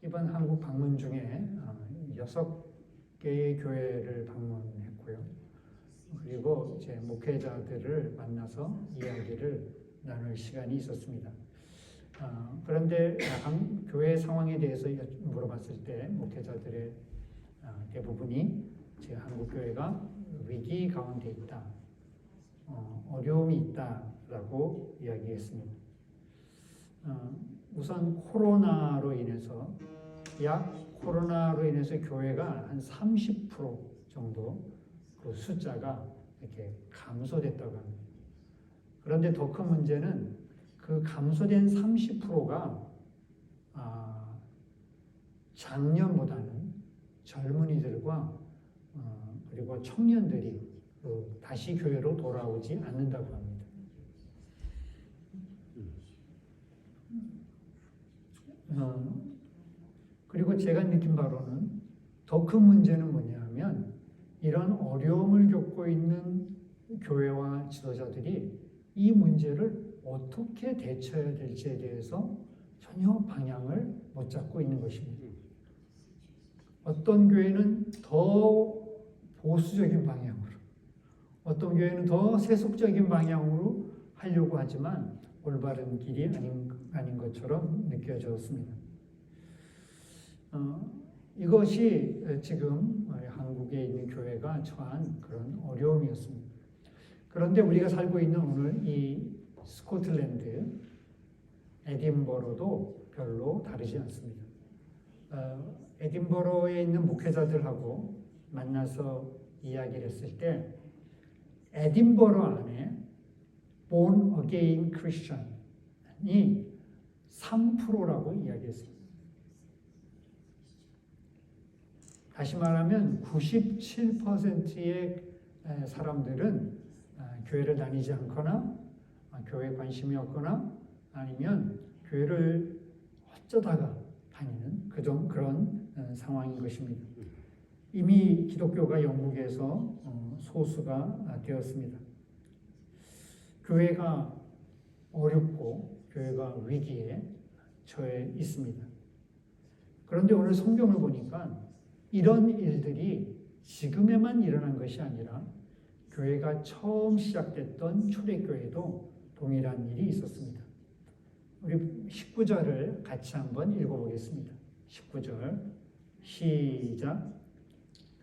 이번 한국 방문 중에 6개의 교회를 방문했고요. 그리고 이제 목회자들을 만나서 이야기를 나눌 시간이 있었습니다. 그런데 교회 상황에 대해서 물어봤을 때 목회자들의 대부분이 지금 한국 교회가 위기 가운데 있다, 어려움이 있다라고 이야기했습니다. 우선 코로나로 인해서 교회가 한 30% 정도 그 숫자가 이렇게 감소됐다고 합니다. 그런데 더 큰 문제는 그 감소된 30%가 작년보다는 젊은이들과 그리고 청년들이 다시 교회로 돌아오지 않는다고 합니다. 그리고 제가 느낀 바로는 더 큰 문제는 뭐냐면 이런 어려움을 겪고 있는 교회와 지도자들이 이 문제를 어떻게 대처해야 될지에 대해서 전혀 방향을 못 잡고 있는 것입니다. 어떤 교회는 더 보수적인 방향으로, 어떤 교회는 더 세속적인 방향으로 하려고 하지만 올바른 길이 아닌 것처럼 느껴졌습니다. 이것이 지금 한국에 있는 교회가 처한 그런 어려움이었습니다. 그런데 우리가 살고 있는 오늘 이 스코틀랜드 에딘버러도 별로 다르지 않습니다. 에딘버러에 있는 목회자들하고 만나서 이야기를 했을 때 에딘버러 안에 Born Again Christian이 3%라고 이야기했습니다. 다시 말하면 97%의 사람들은 교회를 다니지 않거나 교회에 관심이 없거나 아니면 교회를 어쩌다가 다니는 그런 상황인 것입니다. 이미 기독교가 영국에서 소수가 되었습니다. 교회가 어렵고 교회가 위기에 처해 있습니다. 그런데 오늘 성경을 보니까 이런 일들이 지금에만 일어난 것이 아니라 교회가 처음 시작됐던 초대교회도 동일한 일이 있었습니다. 우리 19절을 같이 한번 읽어보겠습니다. 19절 시작.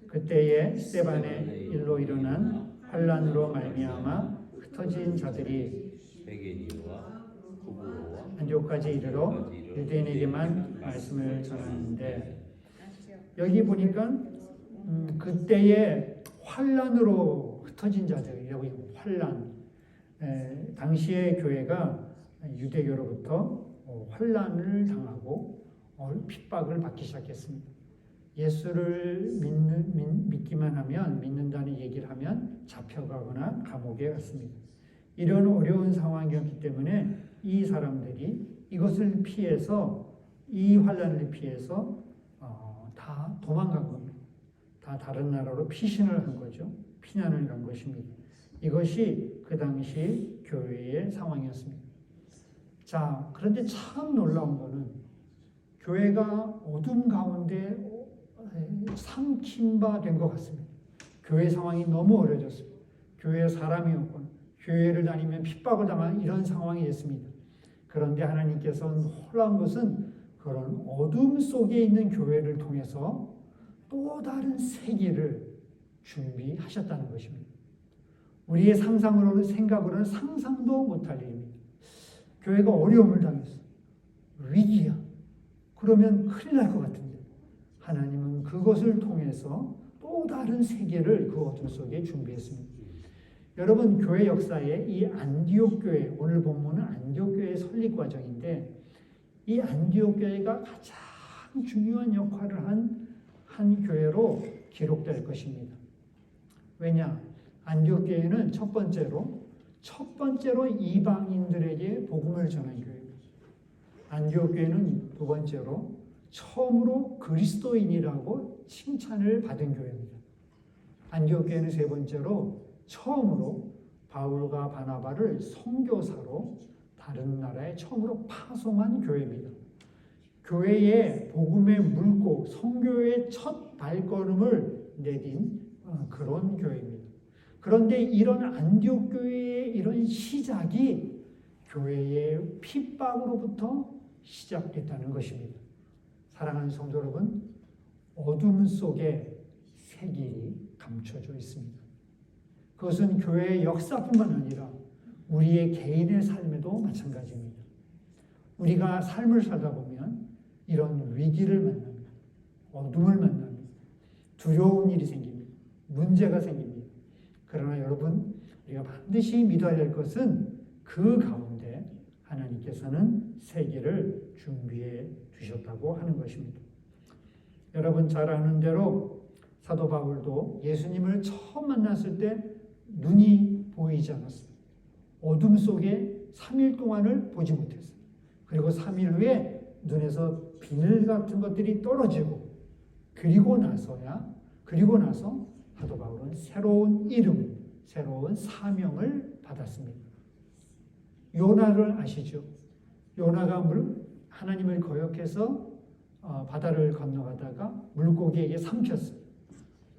그때에 스데반의 일로 일어난 환난으로 말미암아 흩어진 자들이 안디옥까지 이르러 유대인에게만 말씀을 전하는데, 여기 보니까 그때에 환난으로 흩어진 자들, 여기 환난, 당시의 교회가 유대교로부터 환난을 당하고 핍박을 받기 시작했습니다. 예수를 믿기만 하면, 믿는다는 얘기를 하면 잡혀가거나 감옥에 갔습니다. 이런 어려운 상황이었기 때문에 이 사람들이 이것을 피해서, 이 환난을 피해서 다 도망간 겁니다. 다 다른 나라로 피신을 한 거죠. 피난을 간 것입니다. 이것이 그 당시 교회의 상황이었습니다. 자, 그런데 참 놀라운 거는 교회가 어둠 가운데 삼킨 바 된 것 같습니다. 교회 상황이 너무 어려졌습니다. 교회에 사람이 없거나 교회를 다니면 핍박을 당하는 이런 상황이 됐습니다. 그런데 하나님께서는 놀라운 것은 그런 어둠 속에 있는 교회를 통해서 또 다른 세계를 준비하셨다는 것입니다. 우리의 상상으로는, 생각으로는 상상도 못할 일입니다. 교회가 어려움을 당했어. 위기야. 그러면 큰일 날 것 같은데 하나님은 그것을 통해서 또 다른 세계를 그 어둠 속에 준비했습니다. 여러분, 교회 역사에 이 안디옥 교회, 오늘 본문은 안디옥 교회의 설립 과정인데, 이 안디옥 교회가 가장 중요한 역할을 한 교회로 기록될 것입니다. 왜냐? 안디옥 교회는 첫 번째로 이방인들에게 복음을 전한 교회입니다. 안디옥 교회는 두 번째로 처음으로 그리스도인이라고 칭찬을 받은 교회입니다. 안디옥 교회는 세 번째로 처음으로 바울과 바나바를 선교사로 다른 나라에 처음으로 파송한 교회입니다. 교회의 복음의 물고 선교의 첫 발걸음을 내딘 그런 교회입니다. 그런데 이런 안디옥 교회의 이런 시작이 교회의 핍박으로부터 시작됐다는 것입니다. 사랑하는 성도 여러분, 어둠 속에 새길이 감춰져 있습니다. 그것은 교회의 역사뿐만 아니라 우리의 개인의 삶에도 마찬가지입니다. 우리가 삶을 살다 보면 이런 위기를 만납니다. 어둠을 만납니다. 두려운 일이 생깁니다. 문제가 생깁니다. 그러나 여러분, 우리가 반드시 믿어야 될 것은 그 가운데 하나님께서는 세계를 준비해 주셨다고 하는 것입니다. 여러분 잘 아는 대로 사도 바울도 예수님을 처음 만났을 때 눈이 보이지 않았어요. 어둠 속에 3일 동안을 보지 못했어요. 그리고 3일 후에 눈에서 비늘 같은 것들이 떨어지고 그리고 나서 사도 바울은 새로운 이름, 새로운 사명을 받았습니다. 요나를 아시죠? 요나가 하나님을 거역해서 바다를 건너가다가 물고기에게 삼켰어요.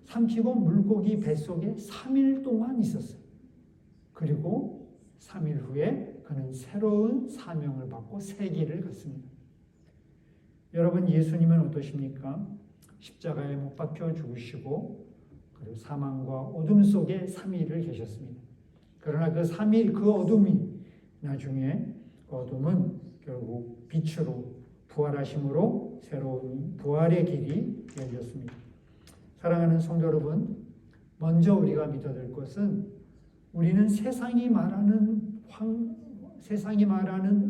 삼키고 물고기 뱃속에 3일 동안 있었어요. 그리고 3일 후에 그는 새로운 사명을 받고 세계를 갔습니다. 여러분, 예수님은 어떠십니까? 십자가에 못 박혀 죽으시고 그리고 사망과 어둠 속에 3일을 계셨습니다. 그러나 그 3일 그 어둠이 나중에 어둠은 결국 빛으로 부활하심으로 새로운 부활의 길이 열렸습니다. 사랑하는 성도 여러분, 먼저 우리가 믿어야 될 것은 우리는 세상이 말하는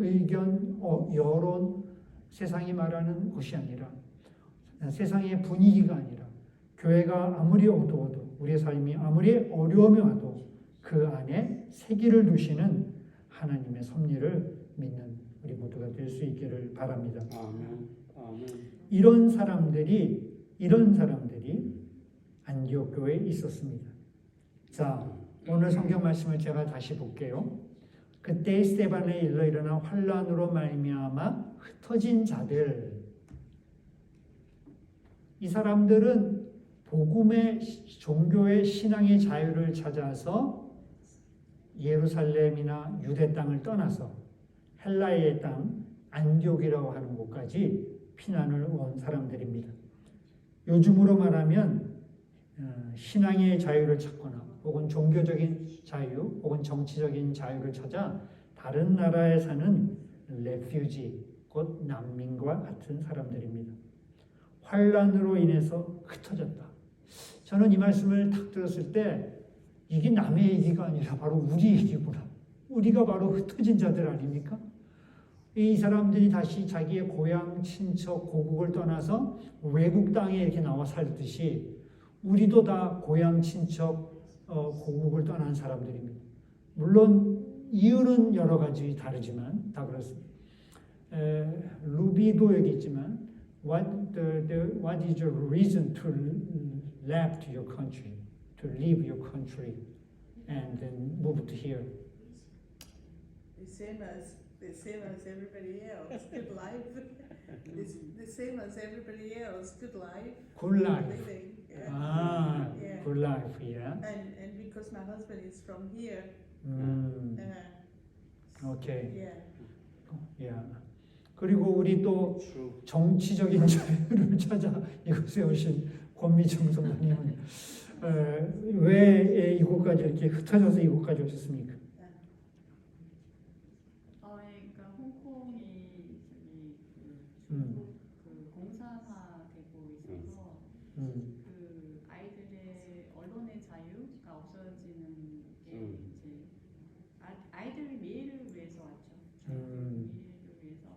의견, 여론, 세상이 말하는 것이 아니라 세상의 분위기가 아니라 교회가 아무리 어두워도 우리의 삶이 아무리 어려움이 와도 그 안에 세기를 두시는 하나님의 섭리를 믿는 우리 모두가 될 수 있기를 바랍니다. 아멘. 아멘. 이런 사람들이 안디옥 교회에 있었습니다. 자, 오늘 성경 말씀을 제가 다시 볼게요. 그때 스데반에 일어난 환란으로 말미암아 흩어진 자들, 이 사람들은 복음의 종교의 신앙의 자유를 찾아서 예루살렘이나 유대 땅을 떠나서 헬라의 땅 안디옥이라고 하는 곳까지 피난을 온 사람들입니다. 요즘으로 말하면 신앙의 자유를 찾거나 혹은 종교적인 자유 혹은 정치적인 자유를 찾아 다른 나라에 사는 레퓨지, 곧 난민과 같은 사람들입니다. 환란으로 인해서 흩어졌다. 저는 이 말씀을 딱 들었을 때 이게 남의 얘기가 아니라 바로 우리 얘기구나. 우리가 바로 흩어진 자들 아닙니까? 이 사람들이 다시 자기의 고향, 친척, 고국을 떠나서 외국 땅에 이렇게 나와 살듯이 우리도 다 고향, 친척, 고국을 떠난 사람들입니다. 물론 이유는 여러 가지 다르지만 다 그렇습니다. 루비도 여기 있지만 what is your reason to left your country, to leave your country and then move to here? The same as everybody else. Good life. The same as everybody else. Good life. Good life. Living. Yeah. Yeah. Good life, yeah. And because my husband is from here. Okay. Yeah. Yeah. 그리고 우리 또 정치적인 자유를 찾아 이곳에 오신 권미정 성도님은 왜 이곳까지 이렇게 흩어져서 이곳까지 오셨습니까? 그러니까 홍콩이 중국 공산화되고 있어서 그 아이들의 언론의 자유가 없어지는 게 이제 아이들의 미래를 위해서 왔죠. 미래를 위해서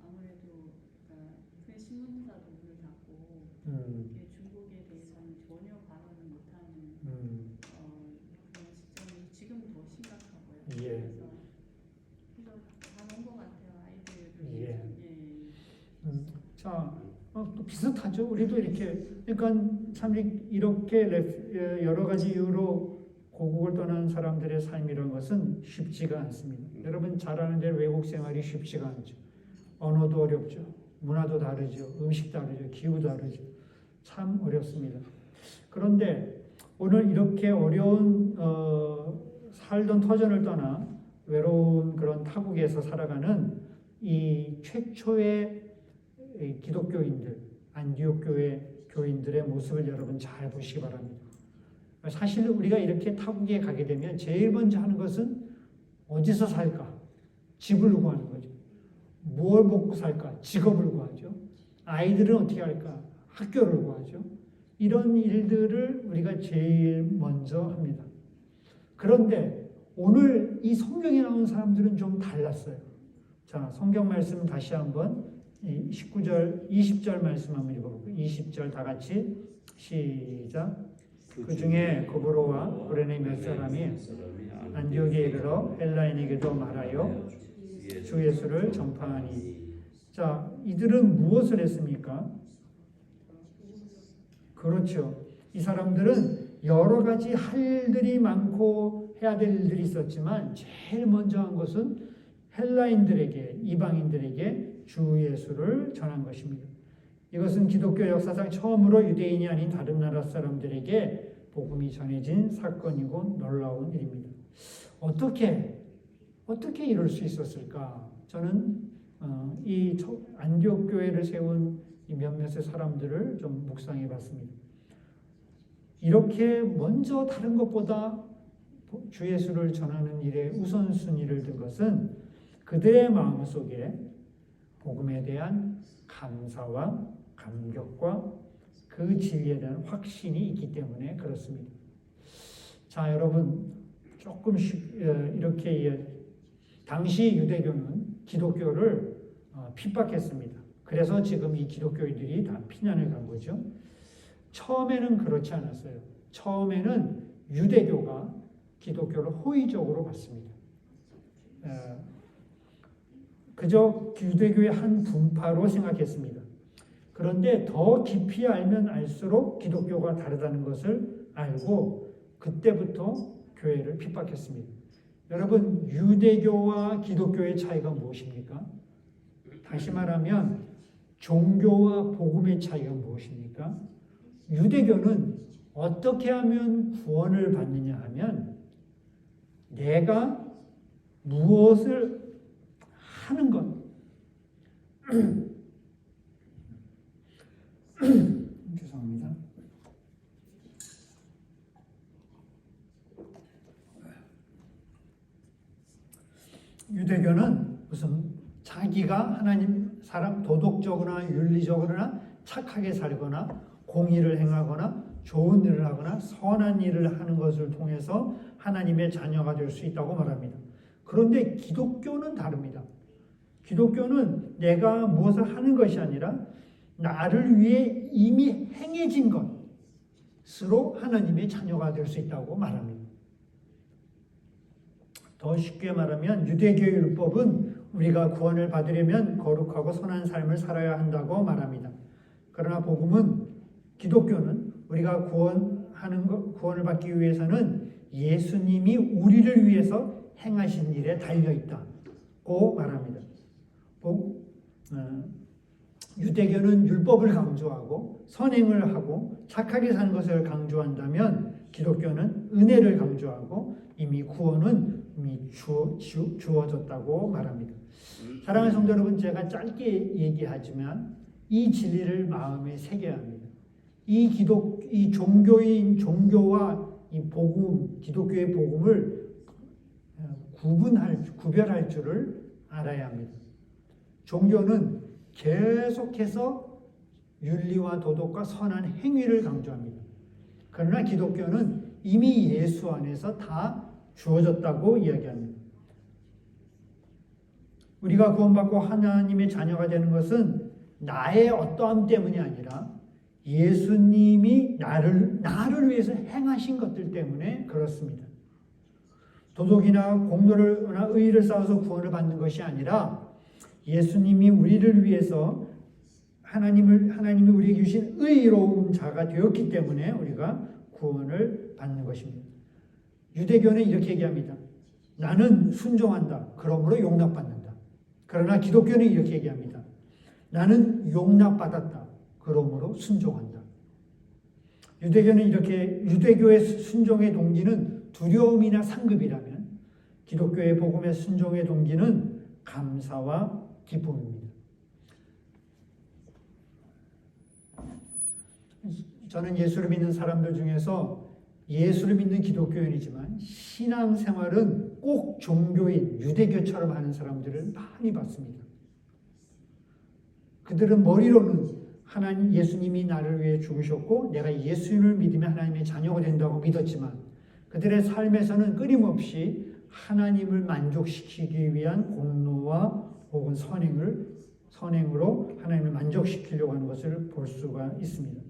아무래도 그러니까 큰 신문사도 문을 닫고 중국에 대해서는 전혀 발언을 못하는 그런 시점이 지금 더 심각하고요. 예. 자, 또 비슷하죠. 우리도 이렇게, 그러니까 참 이렇게 여러 가지 이유로 고국을 떠난 사람들의 삶이라는 것은 쉽지가 않습니다. 여러분 잘 아는 대로 외국 생활이 쉽지가 않죠. 언어도 어렵죠. 문화도 다르죠. 음식 다르죠. 기후 다르죠. 참 어렵습니다. 그런데 오늘 이렇게 어려운 살던 터전을 떠나 외로운 그런 타국에서 살아가는 이 최초의 기독교인들, 안디옥 교회 교인들의 모습을 여러분 잘 보시기 바랍니다. 사실 우리가 이렇게 타국에 가게 되면 제일 먼저 하는 것은 어디서 살까? 집을 구하는 거죠. 뭘 먹고 살까? 직업을 구하죠. 아이들은 어떻게 할까? 학교를 구하죠. 이런 일들을 우리가 제일 먼저 합니다. 그런데 오늘 이 성경에 나온 사람들은 좀 달랐어요. 자, 성경 말씀 다시 한번 19절, 20절 말씀 한번 읽어볼게요. 20절 다 같이 시작. 그 중에 고브로와 고레네 몇 사람이 안디옥에 이르러 헬라인에게도 말하여 주 예수를 전파하니. 자, 이들은 무엇을 했습니까? 그렇죠. 이 사람들은 여러 가지 할 일들이 많고 해야 될 일들이 있었지만 제일 먼저 한 것은 헬라인들에게, 이방인들에게 주 예수를 전한 것입니다. 이것은 기독교 역사상 처음으로 유대인이 아닌 다른 나라 사람들에게 복음이 전해진 사건이고 놀라운 일입니다. 어떻게 이럴 수 있었을까? 저는 이 안디옥 교회를 세운 이 몇몇의 사람들을 좀 묵상해 봤습니다. 이렇게 먼저 다른 것보다 주 예수를 전하는 일에 우선순위를 둔 것은 그들의 마음속에 복음에 대한 감사와 감격과 그 진리에 대한 확신이 있기 때문에 그렇습니다. 자, 여러분 조금 이렇게 당시 유대교는 기독교를 핍박했습니다. 그래서 지금 이 기독교인들이 다 피난을 간 거죠. 처음에는 그렇지 않았어요. 처음에는 유대교가 기독교를 호의적으로 봤습니다. 그저 유대교의 한 분파로 생각했습니다. 그런데 더 깊이 알면 알수록 기독교가 다르다는 것을 알고 그때부터 교회를 핍박했습니다. 여러분, 유대교와 기독교의 차이가 무엇입니까? 다시 말하면 종교와 복음의 차이가 무엇입니까? 유대교는 어떻게 하면 구원을 받느냐 하면 내가 무엇을 하는 것. 죄송합니다. 유대교는 무슨 자기가 하나님 사람 도덕적으로나 윤리적으로나 착하게 살거나 공의를 행하거나 좋은 일을 하거나 선한 일을 하는 것을 통해서 하나님의 자녀가 될 수 있다고 말합니다. 그런데 기독교는 다릅니다. 기독교는 내가 무엇을 하는 것이 아니라 나를 위해 이미 행해진 것으로 하나님의 자녀가 될 수 있다고 말합니다. 더 쉽게 말하면 유대교의 율법은 우리가 구원을 받으려면 거룩하고 선한 삶을 살아야 한다고 말합니다. 그러나 복음은, 기독교는 우리가 구원을 받기 위해서는 예수님이 우리를 위해서 행하신 일에 달려있다고 말합니다. 유대교는 율법을 강조하고 선행을 하고 착하게 사는 것을 강조한다면 기독교는 은혜를 강조하고 이미 구원은 이미 주어졌다고 말합니다. 사랑하는 성도 여러분, 제가 짧게 얘기하지만 이 진리를 마음에 새겨야 합니다. 이 종교와 이 복음, 기독교의 복음을 구별할 줄을 알아야 합니다. 종교는 계속해서 윤리와 도덕과 선한 행위를 강조합니다. 그러나 기독교는 이미 예수 안에서 다 주어졌다고 이야기합니다. 우리가 구원받고 하나님의 자녀가 되는 것은 나의 어떠함 때문이 아니라 예수님이 나를 위해서 행하신 것들 때문에 그렇습니다. 도덕이나 공로나 의의를 쌓아서 구원을 받는 것이 아니라 예수님이 우리를 위해서 하나님이 우리에게 주신 의로운 자가 되었기 때문에 우리가 구원을 받는 것입니다. 유대교는 이렇게 얘기합니다. 나는 순종한다. 그러므로 용납받는다. 그러나 기독교는 이렇게 얘기합니다. 나는 용납받았다. 그러므로 순종한다. 유대교는 이렇게 유대교의 순종의 동기는 두려움이나 상급이라면 기독교의 복음의 순종의 동기는 감사와 기쁨입니다. 저는 예수를 믿는 사람들 중에서 예수를 믿는 기독교인이지만 신앙생활은 꼭 종교인 유대교처럼 하는 사람들을 많이 봤습니다. 그들은 머리로는 하나님 예수님이 나를 위해 죽으셨고 내가 예수님을 믿으면 하나님의 자녀가 된다고 믿었지만 그들의 삶에서는 끊임없이 하나님을 만족시키기 위한 공로와 혹은 선행으로 하나님을 만족시키려고 하는 것을 볼 수가 있습니다.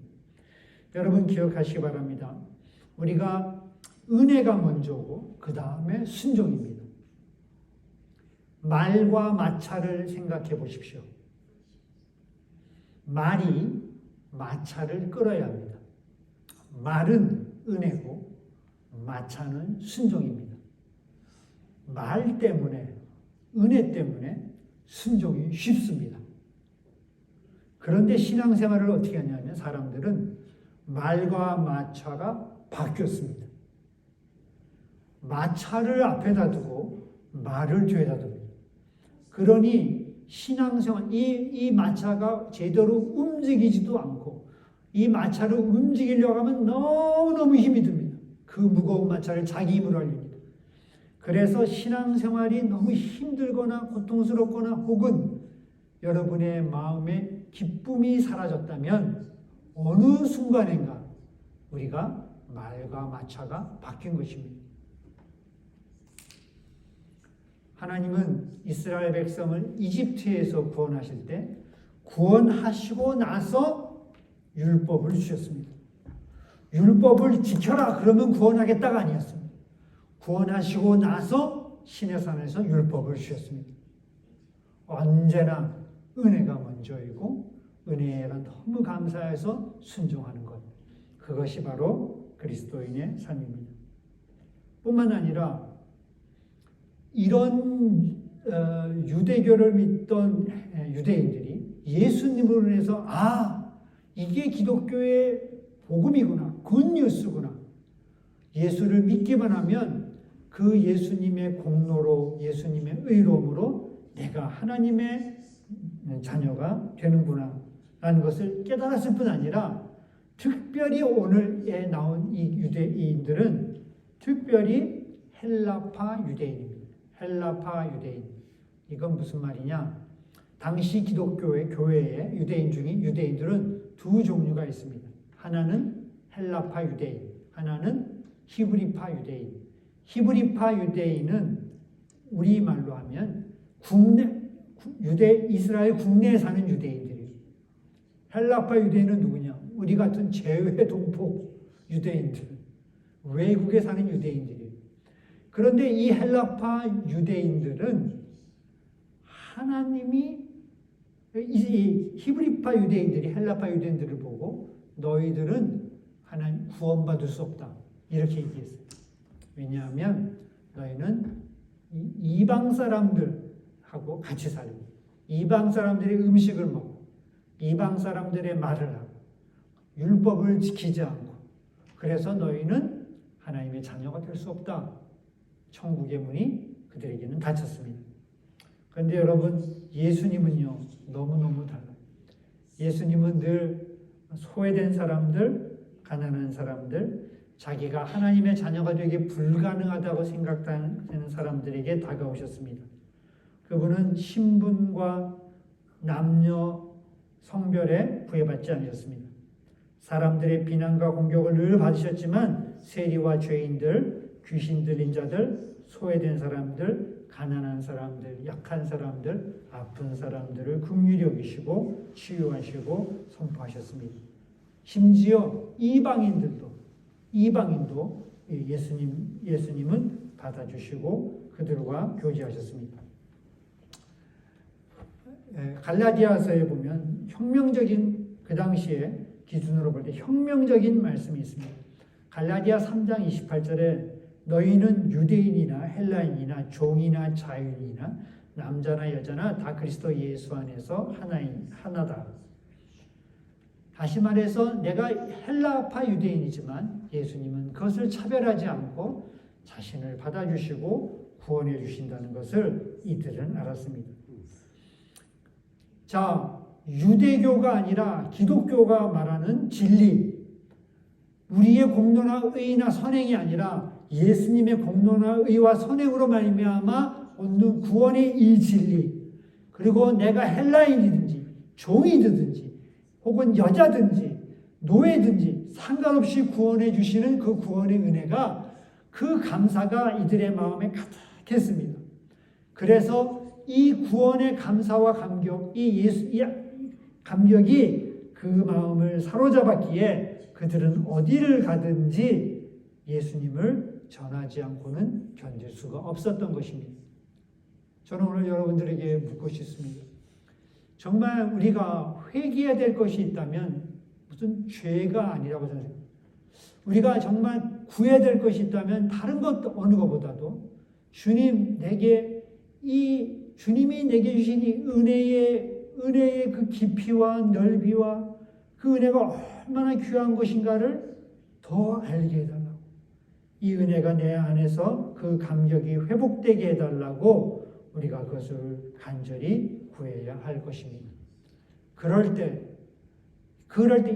여러분 기억하시기 바랍니다. 우리가 은혜가 먼저고 그 다음에 순종입니다. 말과 마차를 생각해 보십시오. 말이 마차를 끌어야 합니다. 말은 은혜고 마차는 순종입니다. 말 때문에 은혜 때문에 순종이 쉽습니다. 그런데 신앙생활을 어떻게 하냐면 사람들은 말과 마차가 바뀌었습니다. 마차를 앞에다 두고 말을 뒤에다 둡니다. 그러니 신앙생활, 이 마차가 제대로 움직이지도 않고 이 마차를 움직이려고 하면 너무너무 힘이 듭니다. 그 무거운 마차를 자기 힘으로 하려니다. 그래서 신앙생활이 너무 힘들거나 고통스럽거나 혹은 여러분의 마음에 기쁨이 사라졌다면 어느 순간인가 우리가 말과 마차가 바뀐 것입니다. 하나님은 이스라엘 백성을 이집트에서 구원하실 때 구원하시고 나서 율법을 주셨습니다. 율법을 지켜라 그러면 구원하겠다가 아니었습니다. 구원하시고 나서 시내산에서 율법을 주셨습니다. 언제나 은혜가 먼저이고 은혜가 너무 감사해서 순종하는 것. 그것이 바로 그리스도인의 삶입니다. 뿐만 아니라 이런 유대교를 믿던 유대인들이 예수님으로 인해서 이게 기독교의 복음이구나, 굿뉴스구나. 예수를 믿기만 하면 그 예수님의 공로로 예수님의 의로움으로 내가 하나님의 자녀가 되는구나 라는 것을 깨달았을 뿐 아니라 특별히 오늘에 나온 이 유대인들은 특별히 헬라파 유대인입니다. 헬라파 유대인. 이건 무슨 말이냐? 당시 기독교의 교회의 유대인들은 두 종류가 있습니다. 하나는 헬라파 유대인, 하나는 히브리파 유대인. 히브리파 유대인은 우리말로 하면 이스라엘 국내에 사는 유대인들이에요. 헬라파 유대인은 누구냐? 우리 같은 재외 동포 유대인들, 외국에 사는 유대인들이에요. 그런데 이 헬라파 유대인들은 하나님이 이 히브리파 유대인들이 헬라파 유대인들을 보고 너희들은 하나님 구원받을 수 없다 이렇게 얘기했어요. 왜냐하면 너희는 이방 사람들하고 같이 살고 이방 사람들의 음식을 먹고 이방 사람들의 말을 하고 율법을 지키지 않고 그래서 너희는 하나님의 자녀가 될 수 없다. 천국의 문이 그들에게는 닫혔습니다. 그런데 여러분 예수님은요 너무너무 달라요. 예수님은 늘 소외된 사람들, 가난한 사람들, 자기가 하나님의 자녀가 되기 불가능하다고 생각하는 사람들에게 다가오셨습니다. 그분은 신분과 남녀, 성별에 구애받지 않으셨습니다. 사람들의 비난과 공격을 늘 받으셨지만 세리와 죄인들, 귀신 들린 자들, 소외된 사람들, 가난한 사람들, 약한 사람들, 아픈 사람들을 긍휼히 여기시고 치유하시고 선포하셨습니다. 심지어 이방인도 예수님은 받아주시고 그들과 교제하셨습니다. 갈라디아서에 보면 혁명적인 그 당시에 기준으로 볼 때 혁명적인 말씀이 있습니다. 갈라디아 3장 28절에 너희는 유대인이나 헬라인이나 종이나 자유인이나 남자나 여자나 다 그리스도 예수 안에서 하나다. 다시 말해서 내가 헬라파 유대인이지만 예수님은 그것을 차별하지 않고 자신을 받아주시고 구원해 주신다는 것을 이들은 알았습니다. 자, 유대교가 아니라 기독교가 말하는 진리, 우리의 공로나 의나 선행이 아니라 예수님의 공로나 의와 선행으로 말미암아 얻는 구원의 이 진리, 그리고 내가 헬라인이든지 종이든지 혹은 여자든지 노예든지 상관없이 구원해 주시는 그 구원의 은혜가, 그 감사가 이들의 마음에 가득했습니다. 그래서 이 구원의 감사와 감격, 이 감격이 그 마음을 사로잡았기에 그들은 어디를 가든지 예수님을 전하지 않고는 견딜 수가 없었던 것입니다. 저는 오늘 여러분들에게 묻고 싶습니다. 정말 우리가 회개해야 될 것이 있다면 무슨 죄가 아니라고 생각합니다. 우리가 정말 구해야 될 것이 있다면 다른 것 어느 것보다도 주님이 내게 주신 이 은혜의 그 깊이와 넓이와 그 은혜가 얼마나 귀한 것인가를 더 알게 해달라고, 이 은혜가 내 안에서 그 감격이 회복되게 해달라고 우리가 그것을 간절히 구해야 할 것입니다. 그럴 때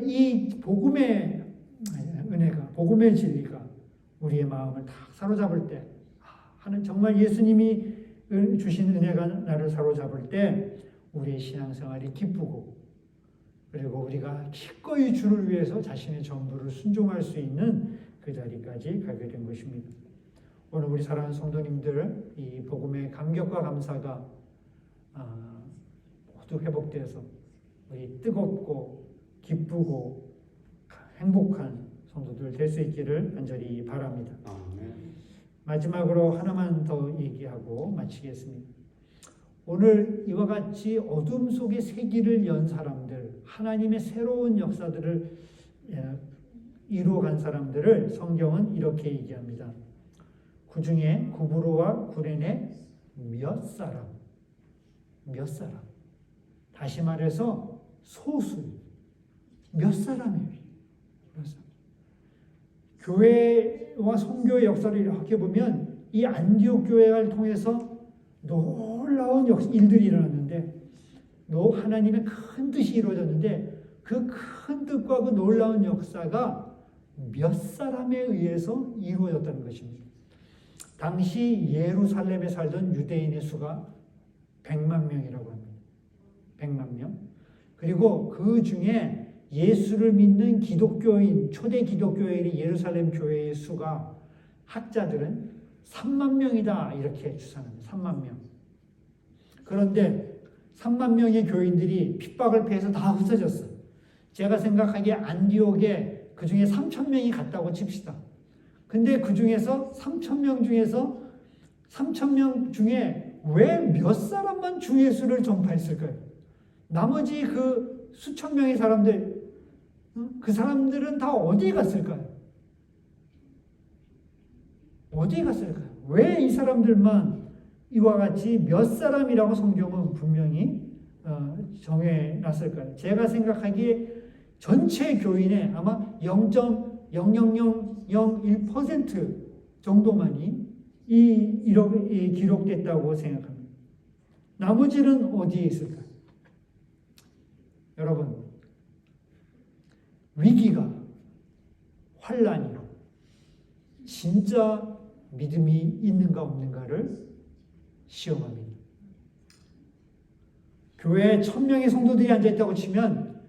이 복음의 은혜가, 복음의 진리가 우리의 마음을 다 사로잡을 때, 정말 예수님이 주신 은혜가 나를 사로잡을 때 우리의 신앙생활이 기쁘고, 그리고 우리가 기꺼이 주를 위해서 자신의 전부를 순종할 수 있는 그 자리까지 가게 된 것입니다. 오늘 우리 사랑하는 성도님들, 이 복음의 감격과 감사가 모두 회복돼서 우리 뜨겁고 기쁘고 행복한 성도들 될 수 있기를 간절히 바랍니다. 마지막으로 하나만 더 얘기하고 마치겠습니다. 오늘 이와 같이 어둠 속의 세기를 연 사람들, 하나님의 새로운 역사들을 이루어간 사람들을 성경은 이렇게 얘기합니다. 그 중에 구브로와 구레네 몇 사람, 다시 말해서 소수, 몇 사람이에요. 교회와 선교의 역사를 이렇게 보면 이 안디옥 교회를 통해서 놀라운 일들이 일어났는데, 하나님의 큰 뜻이 이루어졌는데, 그 큰 뜻과 그 놀라운 역사가 몇 사람에 의해서 이루어졌다는 것입니다. 당시 예루살렘에 살던 유대인의 수가 100만 명이라고 합니다. 100만 명. 그리고 그 중에 예수를 믿는 기독교인, 초대 기독교인이 예루살렘 교회의 수가, 학자들은 3만 명이다 이렇게 추산합니다. 3만 명. 그런데 3만 명의 교인들이 핍박을 피해서 다 흩어졌어요. 제가 생각하기에 안디옥에 그 중에 3천 명이 갔다고 칩시다. 근데 그 중에서 3천 명 중에 왜 몇 사람만 주 예수를 전파했을까요? 나머지 그 수천 명의 사람들, 그 사람들은 다 어디에 갔을까요? 어디에 갔을까요? 왜 이 사람들만 이와 같이 몇 사람이라고 성경은 분명히 정해놨을까요? 제가 생각하기에 전체 교인의 아마 0.00001% 정도만이 기록됐다고 생각합니다. 나머지는 어디에 있을까요? 여러분, 위기가, 환난이 진짜 믿음이 있는가 없는가를 시험합니다. 교회에 1000명의 성도들이 앉아있다고 치면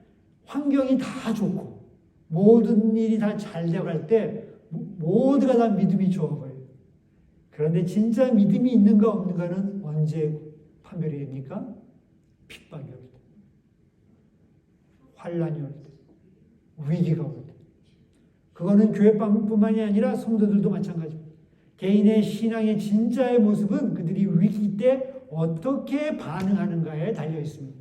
환경이 다 좋고 모든 일이 다 잘 돼갈 때 모두가 다 믿음이 좋아버려요. 그런데 진짜 믿음이 있는가 없는가는 언제 판별이 됩니까? 핍박이 올 때, 환난이 올 때, 위기가 올 때. 그거는 교회뿐만이 아니라 성도들도 마찬가지입니다. 개인의 신앙의 진짜의 모습은 그들이 위기 때 어떻게 반응하는가에 달려 있습니다.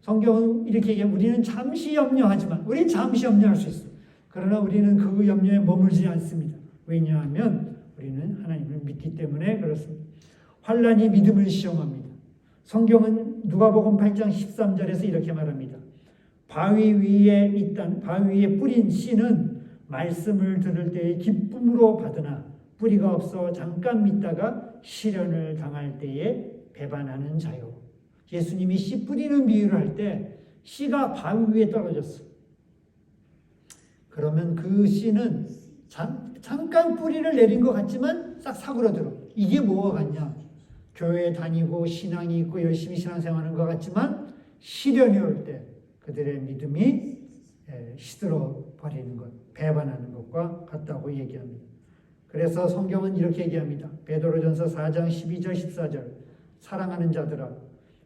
성경은 이렇게 얘기하면 우리는 잠시 염려하지만, 우리는 잠시 염려할 수 있어요. 그러나 우리는 그 염려에 머물지 않습니다. 왜냐하면 우리는 하나님을 믿기 때문에 그렇습니다. 환난이 믿음을 시험합니다. 성경은 누가복음 8장 13절에서 이렇게 말합니다. 바위 위에 뿌린 씨는 말씀을 들을 때에 기쁨으로 받으나 뿌리가 없어 잠깐 믿다가 시련을 당할 때에 배반하는 자요. 예수님이 씨 뿌리는 비유를 할 때 씨가 바위 위에 떨어졌어. 그러면 그 씨는 잠깐 뿌리를 내린 것 같지만 싹 사그러들어. 이게 뭐가 같냐? 교회에 다니고 신앙이 있고 열심히 신앙생활하는 것 같지만 시련이 올 때 그들의 믿음이 시들어 버리는 것, 배반하는 것과 같다고 얘기합니다. 그래서 성경은 이렇게 얘기합니다. 베드로전서 4장 12절 14절 사랑하는 자들아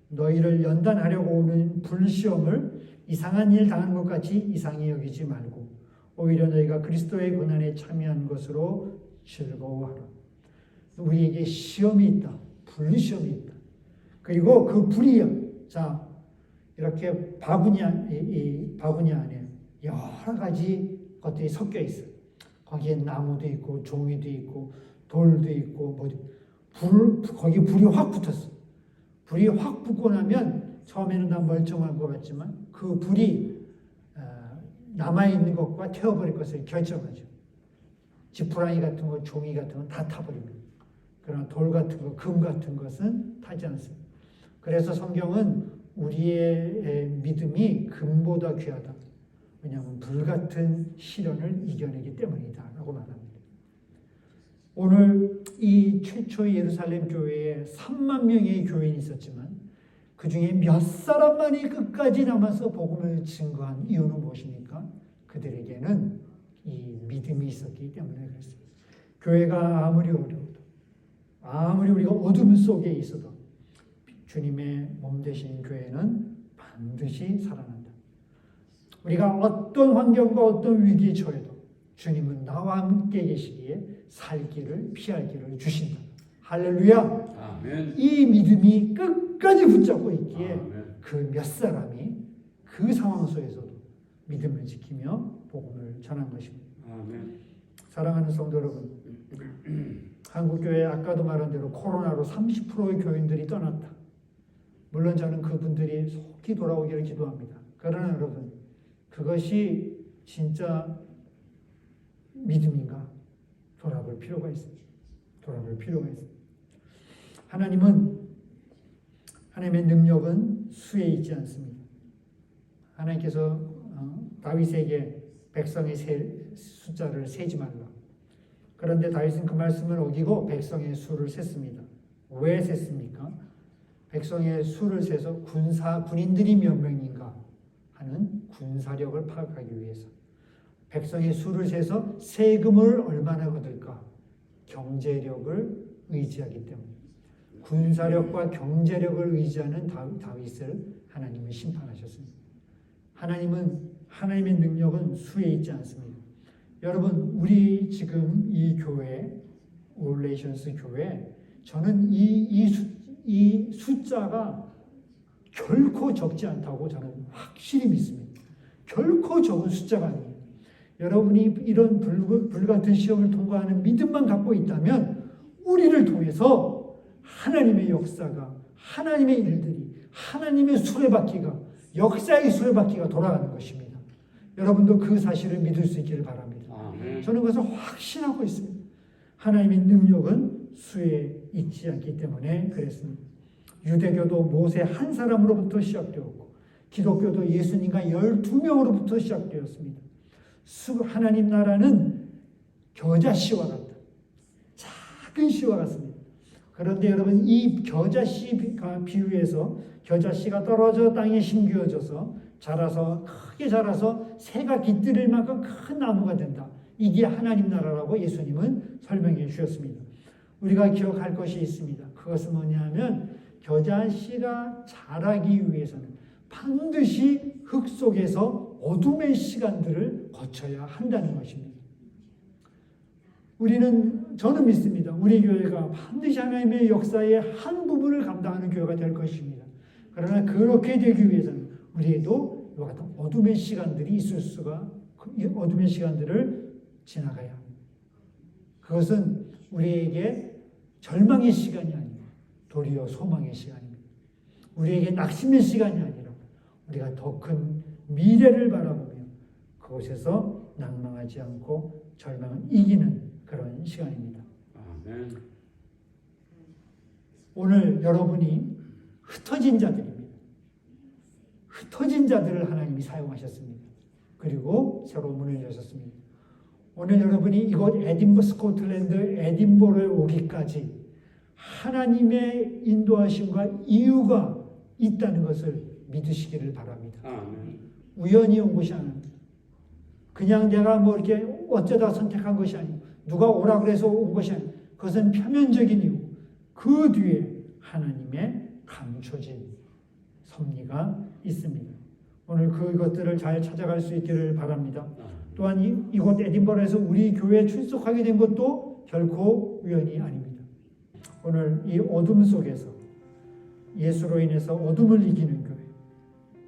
너희를 연단하려고 오는 불시험을 이상한 일 당하는 것 같이 이상히 여기지 말고 오히려 너희가 그리스도의 고난에 참여한 것으로 즐거워하라. 우리에게 시험이 있다. 불시험이 있다. 그리고 그 불이야. 자, 이렇게 바구니 안에 여러 가지 것들이 섞여 있어. 거기에 나무도 있고 종이도 있고 돌도 있고 거기 불이 확 붙었어. 불이 확 붙고 나면 처음에는 다 멀쩡할 것 같지만 그 불이 남아있는 것과 태워버릴 것을 결정하죠. 지푸라기 같은 거, 종이 같은 건 다 타버립니다. 그러나 돌 같은 거, 금 같은 것은 타지 않습니다. 그래서 성경은 우리의 믿음이 금보다 귀하다. 왜냐하면 불같은 시련을 이겨내기 때문이다 라고 말합니다. 오늘 이 최초의 예루살렘 교회에 3만 명의 교인이 있었지만 그 중에 몇 사람만이 끝까지 남아서 복음을 증거한 이유는 무엇입니까? 그들에게는 이 믿음이 있었기 때문에 그렇습니다. 교회가 아무리 어려워도 아무리 우리가 어둠 속에 있어도 주님의 몸 되신 교회는 반드시 살아난다. 우리가 어떤 환경과 어떤 위기에 처해도 주님은 나와 함께 계시기에 살 길을 피할 길을 주신다. 할렐루야. 아멘. 이 믿음이 끝까지 붙잡고 있기에 아멘. 그 몇 사람이 그 상황 속에서도 믿음을 지키며 복음을 전한 것입니다. 아멘. 사랑하는 성도 여러분, 한국교회 아까도 말한 대로 코로나로 30%의 교인들이 떠났다. 물론 저는 그분들이 속히 돌아오기를 기도합니다. 그러나 여러분, 그것이 진짜 믿음인가? 돌아볼 필요가 있습니다. 돌아볼 필요가 있습니다. 하나님의 능력은 수에 있지 않습니다. 하나님께서 다윗에게 백성의 숫자를 세지 말라. 그런데 다윗은 그 말씀을 어기고 백성의 수를 셌습니다. 왜 셌습니까? 백성의 수를 세서 군인들이 몇 명인가 하는 군사력을 파악하기 위해서. 백성의 수를 세서 세금을 얼마나 거둘까? 경제력을 의지하기 때문에. 군사력과 경제력을 의지하는 다윗을 하나님은 심판하셨습니다. 하나님의 능력은 수에 있지 않습니다. 여러분, 우리 지금 이 교회, 올레이션스 교회, 저는 이 숫자가 결코 적지 않다고 저는 확실히 믿습니다. 결코 적은 숫자가 아니에요. 여러분이 이런 불같은 시험을 통과하는 믿음만 갖고 있다면 우리를 통해서 하나님의 역사가, 하나님의 일들이, 하나님의 수레바퀴가, 역사의 수레바퀴가 돌아가는 것입니다. 여러분도 그 사실을 믿을 수 있기를 바랍니다. 아멘. 저는 그것을 확신하고 있습니다. 하나님의 능력은 수에 있지 않기 때문에 그랬습니다. 유대교도 모세 한 사람으로부터 시작되었고 기독교도 예수님과 12명으로부터 시작되었습니다. 하나님 나라는 겨자씨와 같다. 작은 씨와 같습니다. 그런데 여러분, 이 겨자씨 비유에서 겨자씨가 떨어져 땅에 심겨져서 크게 자라서 새가 깃들일 만큼 큰 나무가 된다. 이게 하나님 나라라고 예수님은 설명해 주셨습니다. 우리가 기억할 것이 있습니다. 그것은 뭐냐면 겨자씨가 자라기 위해서는 반드시 흙 속에서 어둠의 시간들을 거쳐야 한다는 것입니다. 저는 믿습니다. 우리 교회가 반드시 하나님의 역사의 한 부분을 감당하는 교회가 될 것입니다. 그러나 그렇게 되기 위해서는 우리에도 이와 같은 어둠의 시간들이 어둠의 시간들을 지나가야 합니다. 그것은 우리에게 절망의 시간이 아니고 도리어 소망의 시간입니다. 우리에게 낙심의 시간이 아니라 우리가 더 큰 미래를 바라보며 그곳에서 낭망하지 않고 절망을 이기는 그런 시간입니다. 아멘. 오늘 여러분이 흩어진 자들입니다. 흩어진 자들을 하나님이 사용하셨습니다. 그리고 새로 문을 여셨습니다. 오늘 여러분이 이곳 에딘버 스코틀랜드 에딘버러에 오기까지 하나님의 인도하심과 이유가 있다는 것을 믿으시기를 바랍니다. 아멘. 우연히 온 것이 아닙니다. 그냥 내가 뭐 이렇게 어쩌다 선택한 것이 아니고 누가 오라 그래서 온 것이 아니고 그것은 표면적인 이유. 그 뒤에 하나님의 감춰진 섭리가 있습니다. 오늘 그것들을 잘 찾아갈 수 있기를 바랍니다. 또한 이곳 에딘버러에서 우리 교회에 출석하게 된 것도 결코 우연이 아닙니다. 오늘 이 어둠 속에서 예수로 인해서 어둠을 이기는 교회,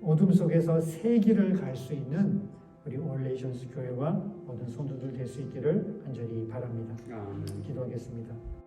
어둠 속에서 새 길을 갈 수 있는 우리 올레이션스 교회와 모든 성도들 될 수 있기를 간절히 바랍니다. 아멘. 기도하겠습니다.